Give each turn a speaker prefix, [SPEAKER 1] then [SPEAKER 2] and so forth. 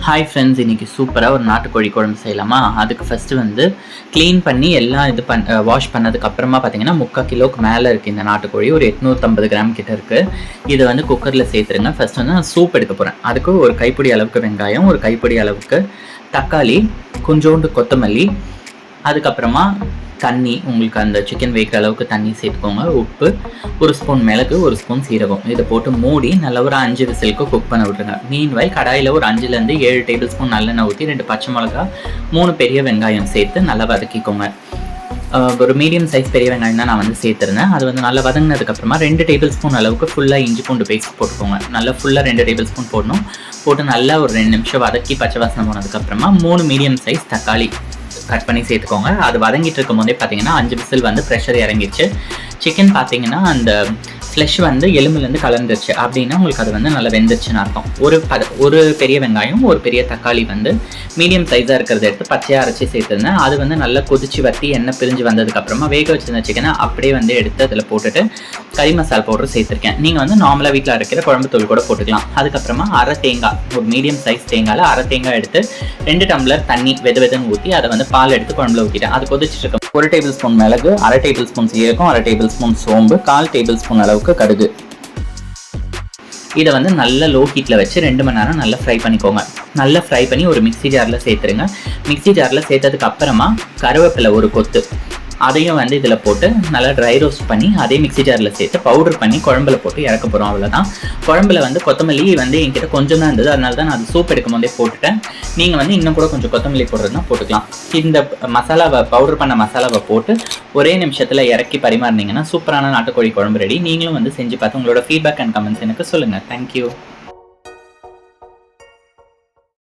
[SPEAKER 1] Hi friends, இன்றைக்கி சூப்பராக ஒரு நாட்டுக்கோழி குழம்பு செய்யலாமா? அதுக்கு ஃபஸ்ட்டு வந்து க்ளீன் பண்ணி எல்லாம் வாஷ் பண்ணதுக்கப்புறமா பார்த்தீங்கன்னா 3/4 கிலோவுக்கு மேலே இருக்குது இந்த நாட்டுக்கோழி. ஒரு 850 கிராம் கிட்ட இருக்குது. இதை வந்து குக்கரில் சேர்த்துருங்க. ஃபஸ்ட் வந்து நான் சூப் எடுக்க போகிறேன். அதுக்கு ஒரு கைப்பிடி அளவுக்கு வெங்காயம், ஒரு கைப்பிடி அளவுக்கு தக்காளி, கொஞ்சோண்டு கொத்தமல்லி, அதுக்கப்புறமா தண்ணி, உங்களுக்கு அந்த சிக்கன் வேகிற அளவுக்கு தண்ணி சேர்த்துக்கோங்க. உப்பு, ஒரு ஸ்பூன் மிளகு, ஒரு ஸ்பூன் சீரகம், இதை போட்டு மூடி நல்லா ஒரு 5 விசிலுக்கு குக் பண்ண விட்டுருங்க. மீன்வாய் கடாயில் ஒரு 5லேருந்து 7 டேபிள் ஸ்பூன் நல்லெண்ணெய் ஊற்றி 2 பச்சை மிளகா, 3 பெரிய வெங்காயம் சேர்த்து நல்லா வதக்கிக்கோங்க. ஒரு மீடியம் சைஸ் பெரிய வெங்காயம் தான் நான் வந்து சேர்த்துருந்தேன். அது வந்து நல்லா வதங்கினதுக்கப்புறமா 2 டேபிள் ஸ்பூன் அளவுக்கு ஃபுல்லாக இஞ்சி பூண்டு பேஸ்ட் போட்டுக்கோங்க. நல்லா ஃபுல்லாக 2 டேபிள் ஸ்பூன் போடணும். போட்டு நல்லா ஒரு 2 நிமிஷம் வதக்கி பச்சை வாசனை போனதுக்கப்புறமா 3 மீடியம் சைஸ் தக்காளி கட் பண்ணி சேர்த்துக்கோங்க. அது வதங்கிட்டு இருக்கும் போதே பார்த்தீங்கன்னா 5 விசில் வந்து ப்ரெஷர் இறங்கிடுச்சு. சிக்கன் பார்த்தீங்கன்னா அந்த ஃப்ளெஷ் வந்து எலும்புலேருந்து கலந்துருச்சு அப்படின்னா உங்களுக்கு அது வந்து நல்லா வெந்துருச்சுன்னு அர்த்தம். ஒரு பெரிய வெங்காயம், ஒரு பெரிய தக்காளி வந்து மீடியம் சைஸாக இருக்கிறத எடுத்து பச்சையாக அரைச்சி சேர்த்துருந்தேன். அது வந்து நல்லா கொதிச்சு வற்றி எண்ணெய் பிரிஞ்சு வந்ததுக்கப்புறமா வேக வச்சிருந்த சிக்கனை அப்படியே வந்து எடுத்து அதில் போட்டுட்டு கறி மசாலா பவுடர் சேர்த்துருக்கேன். நீங்கள் வந்து நார்மலாக வீட்டில் அரைக்கிற குழம்பு தூள் கூட போட்டுக்கலாம். அதுக்கப்புறமா அரை தேங்காய், ஒரு மீடியம் சைஸ் தேங்காயில் அரை தேங்காய் எடுத்து 2 டம்ளர் தண்ணி வெதுன்னு ஊற்றி அதை வந்து பால் எடுத்து குழம்புல ஊற்றிட்டேன். அது கொதிச்சுட்டு இருக்கும். 1 டேபிள் ஸ்பூன் மிளகு, அரை டேபிள் ஸ்பூன் சீரகம், அரை டேபிள் ஸ்பூன் சோம்பு, 1/4 டேபிள் ஸ்பூன் அளவுக்கு கடுகு. இதை வந்து நல்ல லோ ஹீட்டில் வச்சு 2 மணி நேரம் நல்லா ஃப்ரை பண்ணிக்கோங்க. நல்லா ஃப்ரை பண்ணி ஒரு மிக்ஸி ஜாரில் சேர்த்துருங்க. மிக்ஸி ஜாரில் சேர்த்ததுக்கு அப்புறமா கருவேப்பிலை ஒரு கொத்து, அதையும் வந்து இதில் போட்டு நல்லா ட்ரை ரோஸ்ட் பண்ணி அதே மிக்ஸி ஜாரில் சேர்த்து பவுடர் பண்ணி குழம்புல போட்டு இறக்க போகிறோம். அவ்வளோதான். குழம்புல வந்து கொத்தமல்லி வந்து என்கிட்ட கொஞ்சம் தான் இருந்தது, அதனால தான் நான் அது சூப் எடுக்கும் போதே போட்டுட்டேன். நீங்கள் வந்து இன்னும் கூட கொஞ்சம் கொத்தமல்லி போடுறதுனா போட்டுக்கலாம். இந்த மசாலாவை பவுடர் பண்ண மசாலாவை போட்டு ஒரே நிமிஷத்தில் இறக்கி பரிமாறினீங்கன்னா சூப்பரான நாட்டுக்கோழி குழம்பு ரெடி. நீங்களும் வந்து செஞ்சு பார்த்து உங்களோட ஃபீட்பேக் அண்ட் கமெண்ட்ஸ் எனக்கு சொல்லுங்கள். தேங்க்யூ.